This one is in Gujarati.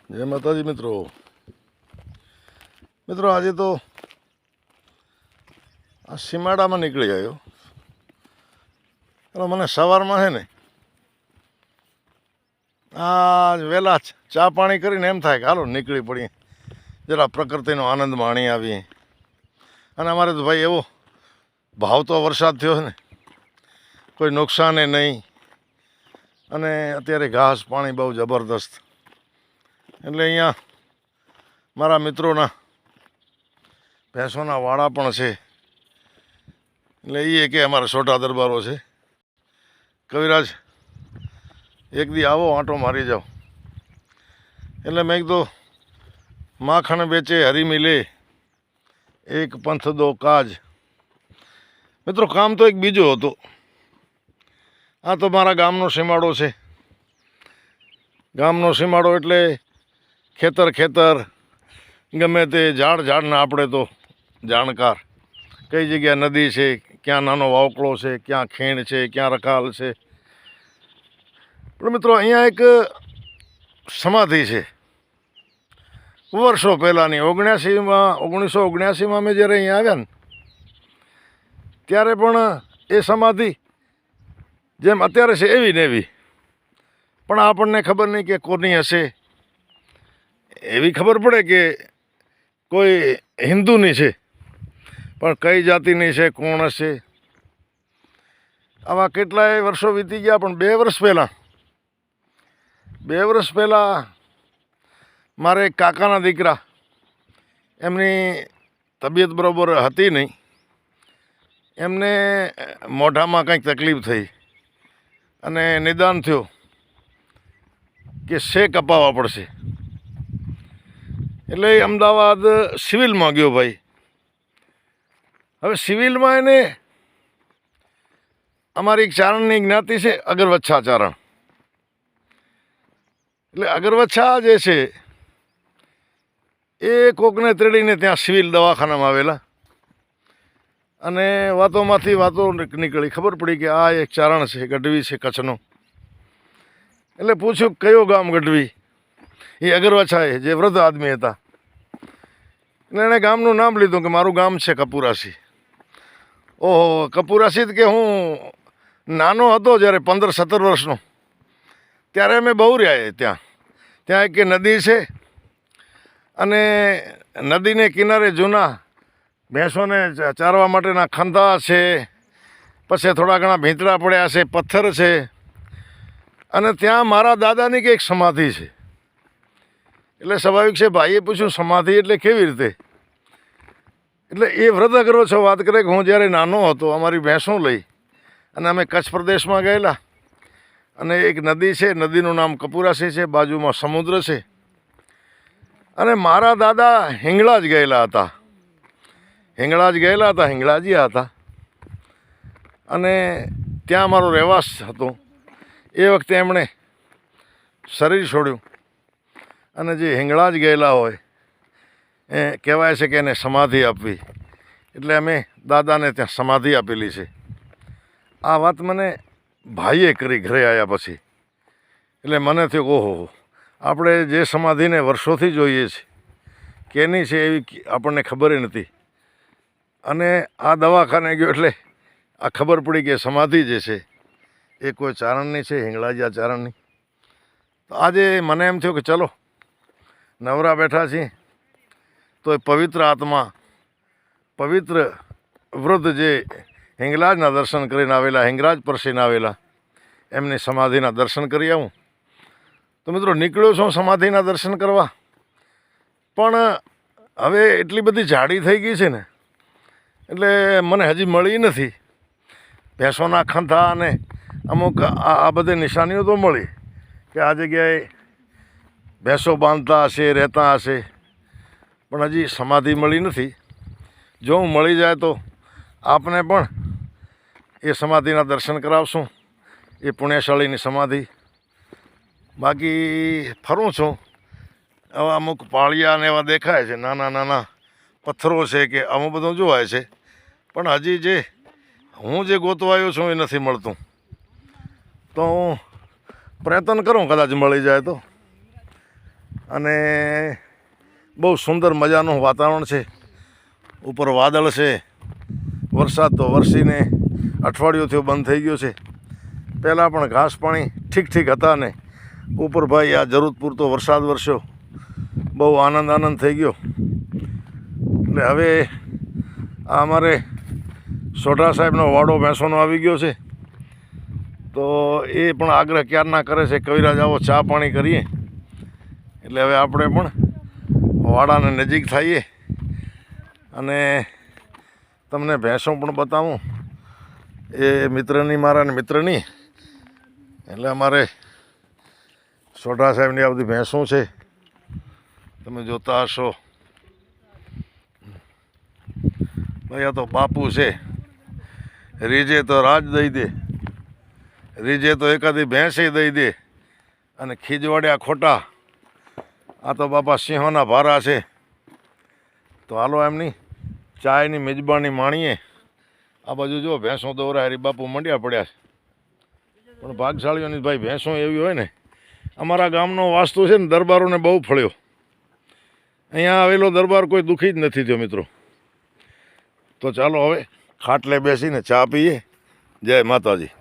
જય માતાજી મિત્રો મિત્રો આજે તો આ સીમાડામાં નીકળી આવ્યો. એટલે મને સવારમાં છે ને આ વહેલા ચા પાણી કરીને એમ થાય કે હાલો નીકળી પડીએ, જરા પ્રકૃતિનો આનંદ માણી આવીએ. અને અમારે તો ભાઈ એવો ભાવતો વરસાદ થયો છે ને, કોઈ નુકસાને નહીં. અને અત્યારે ઘાસ પાણી બહુ જબરદસ્ત. એટલે અહીંયા મારા મિત્રોના ભેંસોના વાડા પણ છે. એટલે એ કે અમારા છોટા દરબારો છે. કવિરાજ એક દી આવો, આંટો મારી જાઓ. એટલે મેં કીધું માખણ બેચે હરી મિલે, એક પંથ દો કાજ. મિત્રો કામ તો એક બીજો હતો. આ તો મારા ગામનો સીમાડો છે. ગામનો સીમાડો એટલે ખેતર ગમે તે ઝાડના આપણે તો જાણકાર. કઈ જગ્યા નદી છે, ક્યાં નાનો વાવકળો છે, ક્યાં ખીણ છે, ક્યાં રખાલ છે. પણ મિત્રો અહીંયા એક સમાધિ છે વર્ષો પહેલાંની. 1979માં અમે જ્યારે અહીંયા આવ્યા ને ત્યારે પણ એ સમાધિ જેમ અત્યારે છે એવી ને એવી. પણ આપણને ખબર નહીં કે કોની હશે. એવી ખબર પડે કે કોઈ હિન્દુની છે, પણ કઈ જાતિની છે, કોણ હશે. આવા કેટલાય વર્ષો વીતી ગયા. પણ 2 વર્ષ પહેલાં મારે એક કાકાના દીકરા, એમની તબિયત બરાબર હતી નહીં. એમને મોઢામાં કંઈક તકલીફ થઈ અને નિદાન થયું કે શેક અપાવવા પડશે. એટલે અમદાવાદ સિવિલમાં ગયો ભાઈ. હવે સિવિલમાં એને અમારી એક ચારણની જ્ઞાતિ છે, અગરવચ્છા ચારણ. એટલે અગરવચ્છા જે છે એ કોકને તેડીને ત્યાં સિવિલ દવાખાનામાં આવેલા. અને વાતોમાંથી વાતો નીકળી, ખબર પડી કે આ એક ચારણ છે, ગઢવી છે કચ્છનો. એટલે પૂછ્યું કયો ગામ ગઢવી. એ અગરવચ્છાએ, જે વૃદ્ધ આદમી હતા, એટલે એણે ગામનું નામ લીધું કે મારું ગામ છે કપુરાસી. ઓહો, કપુરાસી કે હું નાનો હતો જ્યારે 15-17 વર્ષનો, ત્યારે અમે બહુ રહ્યા ત્યાં. ત્યાં એક નદી છે અને નદીને કિનારે જૂના ભેંસોને ચારવા માટેના ખંધા છે, પછી થોડા ઘણા ભીંતરા પડ્યા છે, પથ્થર છે. અને ત્યાં મારા દાદાની કંઈક સમાધિ છે. એટલે સ્વાભાવિક છે, ભાઈએ પૂછ્યું સમાધિ એટલે કેવી રીતે. એટલે એ વૃદ્ધ કરો છો વાત કરે કે હું જ્યારે નાનો હતો અમારી ભેંસો લઈ અને અમે કચ્છ પ્રદેશમાં ગયેલા. અને એક નદી છે, નદીનું નામ કપુરાસી છે, બાજુમાં સમુદ્ર છે. અને મારા દાદા હિંગળાજ ગયેલા હતા. હિંગળાજીયા હતા. અને ત્યાં મારો રહેવાસ હતો. એ વખતે એમણે શરીર છોડ્યું. અને જે હિંગળાજ ગયેલા હોય એ કહેવાય છે કે એને સમાધિ આપવી. એટલે અમે દાદાને ત્યાં સમાધિ આપેલી છે. આ વાત મને ભાઈએ કરી ઘરે આવ્યા પછી. એટલે મને થયું ઓહો, આપણે જે સમાધિને વર્ષોથી જોઈએ છીએ, કેની છે એવી આપણને ખબર નથી. અને આ દવાખાને ગયો એટલે આ ખબર પડી કે સમાધિ જે છે એ કોઈ ચારણની છે, હિંગળાજીયા ચારણની. તો આજે મને એમ થયું કે ચલો નવરા બેઠા છીએ તો એ પવિત્ર આત્મા, પવિત્ર વૃદ્ધ જે હિંગલાજના દર્શન કરીને આવેલા, હિંગરાજ પરસીને આવેલા, એમની સમાધિના દર્શન કરી આવું. તો મિત્રો નીકળ્યો છું સમાધિના દર્શન કરવા. પણ હવે એટલી બધી જાડી થઈ ગઈ છે ને, એટલે મને હજી મળી નથી. ભેંસોના ખંથા અને અમુક આ બધી નિશાનીઓ તો મળી કે આ જગ્યાએ ભેંસો બાંધતા હશે, રહેતા હશે. પણ હજી સમાધિ મળી નથી. જો હું મળી જાય તો આપને પણ એ સમાધિના દર્શન કરાવશું, એ પુણ્યશાળીની સમાધિ. બાકી ફરું છું. હવે અમુક પાળિયા ને એવા દેખાય છે, નાના પથ્થરો છે કે અમુક બધું જોવાય છે. પણ હજી હું જે ગોતવા આવ્યો છું એ નથી મળતું. તો હું પ્રયત્ન કરું, કદાચ મળી જાય તો. અને બહુ સુંદર મજાનું વાતાવરણ છે. ઉપર વાદળ છે. વરસાદ તો વરસીને અઠવાડિયું થયું બંધ થઈ ગયો છે. પહેલાં પણ ઘાસ પાણી ઠીક ઠીક હતા ને ઉપર ભાઈ આ જરૂર પૂરતો વરસાદ વરસ્યો. બહુ આનંદ થઈ ગયો. એટલે હવે આ અમારે સોઢા સાહેબનો વાડો ભેંસોનો આવી ગયો છે. તો એ પણ આગ્રહ ક્યારના કરે છે, કવિરાજ આવો ચા પાણી કરીએ. એટલે હવે આપણે પણ વાડાને નજીક થઈએ અને તમને ભેંસો પણ બતાવું. એ મારા મિત્રની. એટલે અમારે સોઢા સાહેબની આ બધી ભેંસો છે, તમે જોતા હશો. ભાઈ આ તો બાપુ છે. રીજે તો રાજ દઈ દે, રીજે તો એકાદી ભેંસે દઈ દે, અને ખીજવાડ્યા ખોટા આ તો બાપા સિંહોના ભારા છે. તો હાલો એમની ચાયની મિજબાની માણીએ. આ બાજુ જો ભેંસો દોરા હરી બાપુ મંડ્યા પડ્યા છે. પણ ભાગશાળીઓની ભાઈ ભેંસો એવી હોય ને. અમારા ગામનો વાસ્તુ છે ને દરબારોને બહુ ફળ્યો. અહીંયા આવેલો દરબાર કોઈ દુઃખી જ નથી થયો મિત્રો. તો ચાલો હવે ખાટલે બેસીને ચા પીએ. જય માતાજી.